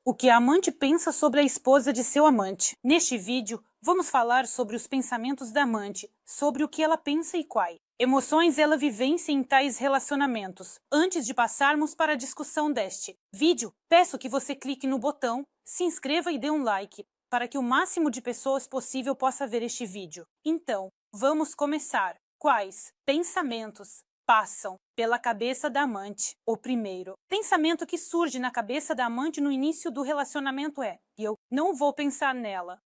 O que a amante pensa sobre a esposa de seu amante. Neste vídeo, vamos falar sobre os pensamentos da amante, sobre o que ela pensa e quais emoções ela vivencia em tais relacionamentos. Antes de passarmos para a discussão deste vídeo, peço que você clique no botão, se inscreva e dê um like, para que o máximo de pessoas possível possa ver este vídeo. Então, vamos começar. Quais pensamentos passam pela cabeça da amante? O primeiro pensamento que surge na cabeça da amante no início do relacionamento é: eu não vou pensar nela.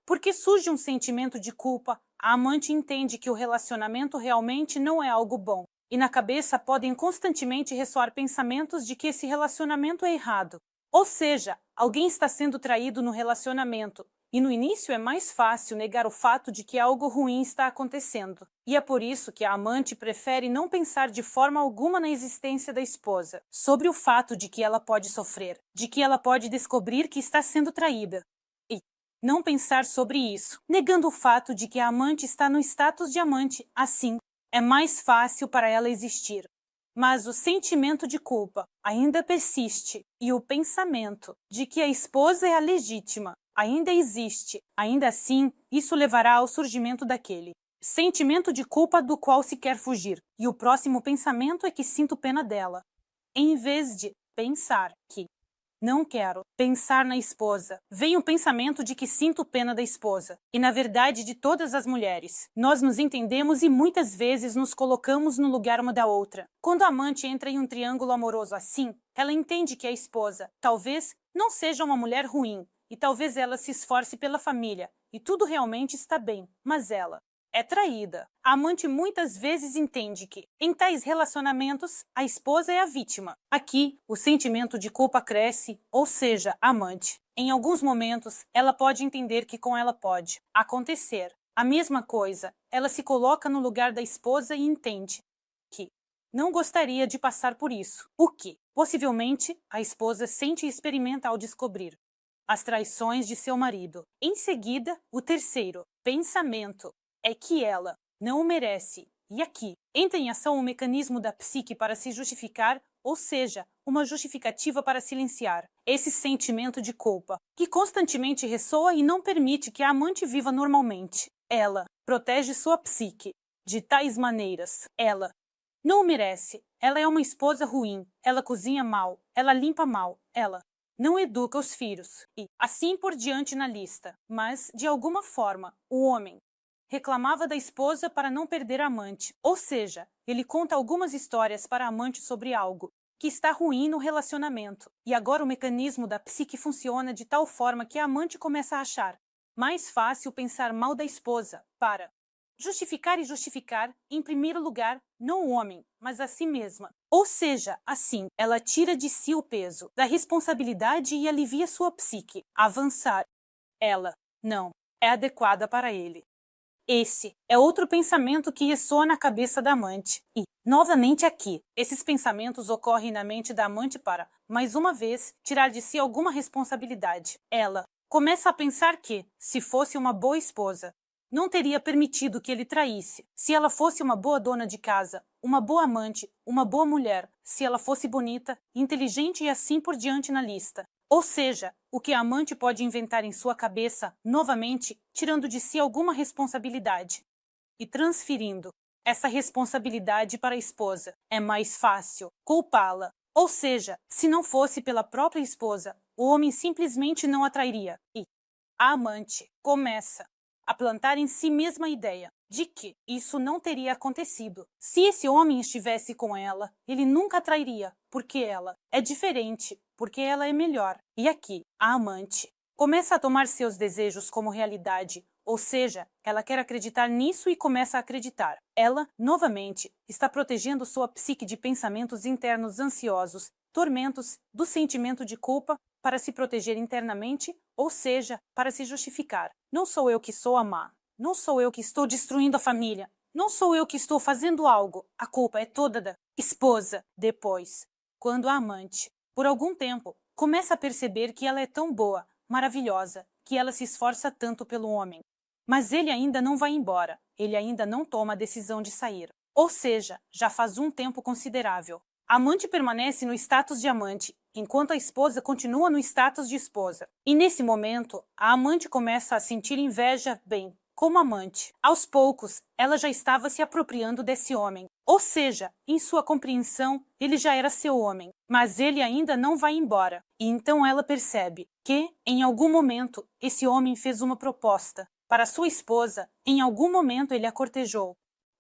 Porque surge um sentimento de culpa, a amante entende que o relacionamento realmente não é algo bom. E na cabeça podem constantemente ressoar pensamentos de que esse relacionamento é errado. Ou seja, alguém está sendo traído no relacionamento. E no início é mais fácil negar o fato de que algo ruim está acontecendo. E é por isso que a amante prefere não pensar de forma alguma na existência da esposa, sobre o fato de que ela pode sofrer, de que ela pode descobrir que está sendo traída. E não pensar sobre isso, negando o fato de que a amante está no status de amante, assim, é mais fácil para ela existir. Mas o sentimento de culpa ainda persiste e o pensamento de que a esposa é a legítima ainda existe. Ainda assim, isso levará ao surgimento daquele sentimento de culpa do qual se quer fugir. E o próximo pensamento é que sinto pena dela. Em vez de pensar que não quero pensar na esposa, vem o pensamento de que sinto pena da esposa. E na verdade de todas as mulheres. Nós nos entendemos e muitas vezes nos colocamos no lugar uma da outra. Quando a amante entra em um triângulo amoroso assim, ela entende que a esposa talvez não seja uma mulher ruim, e talvez ela se esforce pela família, e tudo realmente está bem, mas ela é traída. A amante muitas vezes entende que, em tais relacionamentos, a esposa é a vítima. Aqui, o sentimento de culpa cresce, ou seja, a amante. Em alguns momentos, ela pode entender que com ela pode acontecer a mesma coisa. Ela se coloca no lugar da esposa e entende que não gostaria de passar por isso. O que, possivelmente, a esposa sente e experimenta ao descobrir as traições de seu marido. Em seguida, o terceiro pensamento é que ela não o merece. E aqui entra em ação o mecanismo da psique para se justificar, ou seja, uma justificativa para silenciar esse sentimento de culpa, que constantemente ressoa e não permite que a amante viva normalmente. Ela protege sua psique de tais maneiras. Ela não o merece. Ela é uma esposa ruim. Ela cozinha mal. Ela limpa mal. Ela não educa os filhos. E assim por diante na lista. Mas, de alguma forma, o homem reclamava da esposa para não perder a amante. Ou seja, ele conta algumas histórias para a amante sobre algo que está ruim no relacionamento. E agora o mecanismo da psique funciona de tal forma que a amante começa a achar mais fácil pensar mal da esposa para justificar e justificar, em primeiro lugar, não o homem, mas a si mesma. Ou seja, assim, ela tira de si o peso da responsabilidade e alivia sua psique. Avançar. Ela não é adequada para ele. Esse é outro pensamento que ressoa na cabeça da amante. E, novamente aqui, esses pensamentos ocorrem na mente da amante para, mais uma vez, tirar de si alguma responsabilidade. Ela começa a pensar que, se fosse uma boa esposa, não teria permitido que ele traísse. Se ela fosse uma boa dona de casa, uma boa amante, uma boa mulher, se ela fosse bonita, inteligente e assim por diante na lista. Ou seja, o que a amante pode inventar em sua cabeça, novamente, tirando de si alguma responsabilidade e transferindo essa responsabilidade para a esposa. É mais fácil culpá-la. Ou seja, se não fosse pela própria esposa, o homem simplesmente não a trairia. E a amante começa a plantar em si mesma a ideia de que isso não teria acontecido. Se esse homem estivesse com ela, ele nunca a trairia, porque ela é diferente, porque ela é melhor. E aqui, a amante começa a tomar seus desejos como realidade, ou seja, ela quer acreditar nisso e começa a acreditar. Ela, novamente, está protegendo sua psique de pensamentos internos ansiosos, tormentos, do sentimento de culpa, para se proteger internamente, ou seja, para se justificar. Não sou eu que sou a má. Não sou eu que estou destruindo a família. Não sou eu que estou fazendo algo. A culpa é toda da esposa. Depois, quando a amante, por algum tempo, começa a perceber que ela é tão boa, maravilhosa, que ela se esforça tanto pelo homem. Mas ele ainda não vai embora. Ele ainda não toma a decisão de sair. Ou seja, já faz um tempo considerável. A amante permanece no status de amante enquanto a esposa continua no status de esposa. E nesse momento, a amante começa a sentir inveja, bem, como amante. Aos poucos, ela já estava se apropriando desse homem. Ou seja, em sua compreensão, ele já era seu homem, mas ele ainda não vai embora. E então ela percebe que, em algum momento, esse homem fez uma proposta para sua esposa, em algum momento ele a cortejou.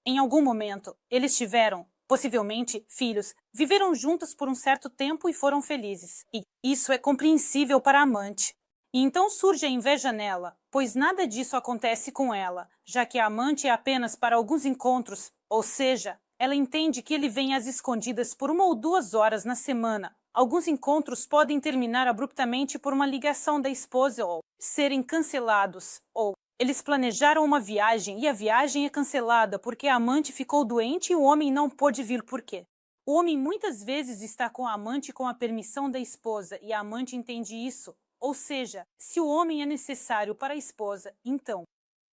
Em algum momento, eles tiveram, possivelmente, filhos, viveram juntos por um certo tempo e foram felizes. E isso é compreensível para a amante. E então surge a inveja nela, pois nada disso acontece com ela, já que a amante é apenas para alguns encontros, ou seja, ela entende que ele vem às escondidas por 1 ou 2 horas na semana. Alguns encontros podem terminar abruptamente por uma ligação da esposa ou serem cancelados, ou eles planejaram uma viagem e a viagem é cancelada porque a amante ficou doente e o homem não pôde vir por quê? O homem muitas vezes está com a amante com a permissão da esposa e a amante entende isso. Ou seja, se o homem é necessário para a esposa, então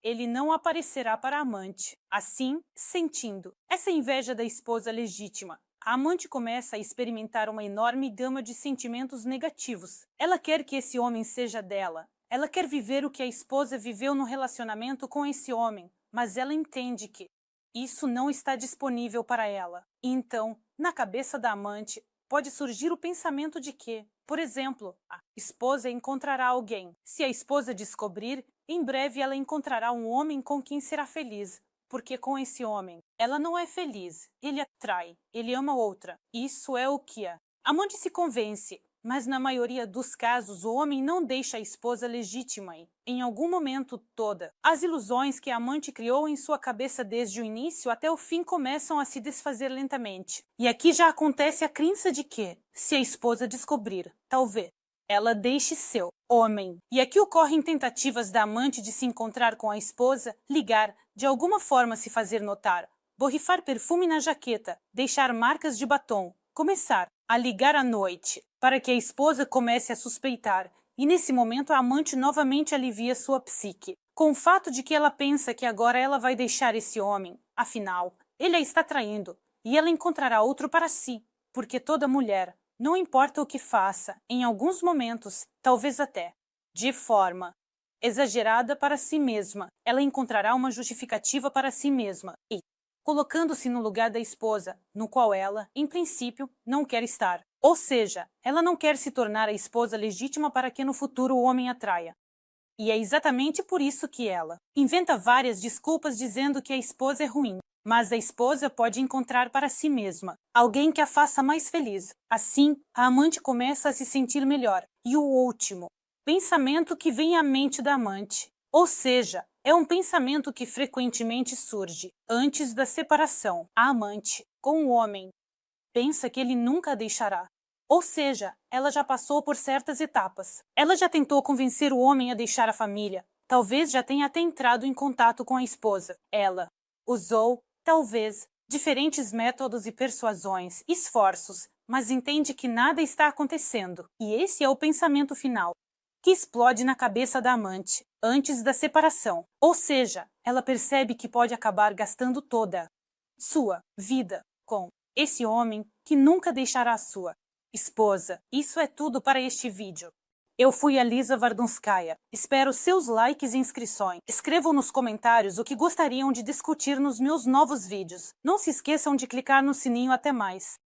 ele não aparecerá para a amante. Assim, sentindo essa inveja da esposa legítima, a amante começa a experimentar uma enorme gama de sentimentos negativos. Ela quer que esse homem seja dela. Ela quer viver o que a esposa viveu no relacionamento com esse homem, mas ela entende que isso não está disponível para ela. E então, na cabeça da amante, pode surgir o pensamento de que, por exemplo, a esposa encontrará alguém. Se a esposa descobrir, em breve ela encontrará um homem com quem será feliz, porque com esse homem ela não é feliz, ele atrai, ele ama outra. Isso é o que a amante se convence, mas na maioria dos casos o homem não deixa a esposa legítima e, em algum momento toda, as ilusões que a amante criou em sua cabeça desde o início até o fim começam a se desfazer lentamente. E aqui já acontece a crença de que, se a esposa descobrir, talvez ela deixe seu homem. E aqui ocorrem tentativas da amante de se encontrar com a esposa, ligar, de alguma forma se fazer notar, borrifar perfume na jaqueta, deixar marcas de batom, começar a ligar à noite, para que a esposa comece a suspeitar. E nesse momento a amante novamente alivia sua psique, com o fato de que ela pensa que agora ela vai deixar esse homem. Afinal, ele a está traindo, e ela encontrará outro para si, porque toda mulher, não importa o que faça, em alguns momentos, talvez até de forma exagerada para si mesma, ela encontrará uma justificativa para si mesma e, colocando-se no lugar da esposa, no qual ela, em princípio, não quer estar. Ou seja, ela não quer se tornar a esposa legítima para que no futuro o homem a traia. E é exatamente por isso que ela inventa várias desculpas dizendo que a esposa é ruim. Mas a esposa pode encontrar para si mesma alguém que a faça mais feliz. Assim, a amante começa a se sentir melhor. E o último pensamento que vem à mente da amante, ou seja, é um pensamento que frequentemente surge antes da separação. A amante, com o homem, pensa que ele nunca a deixará. Ou seja, ela já passou por certas etapas. Ela já tentou convencer o homem a deixar a família. Talvez já tenha até entrado em contato com a esposa. Ela usou, talvez, diferentes métodos e persuasões, esforços, mas entende que nada está acontecendo. E esse é o pensamento final, que explode na cabeça da amante, antes da separação. Ou seja, ela percebe que pode acabar gastando toda sua vida com esse homem que nunca deixará a sua esposa. Isso é tudo para este vídeo. Eu fui a Lisa Vardunskaya. Espero seus likes e inscrições. Escrevam nos comentários o que gostariam de discutir nos meus novos vídeos. Não se esqueçam de clicar no sininho. Até mais.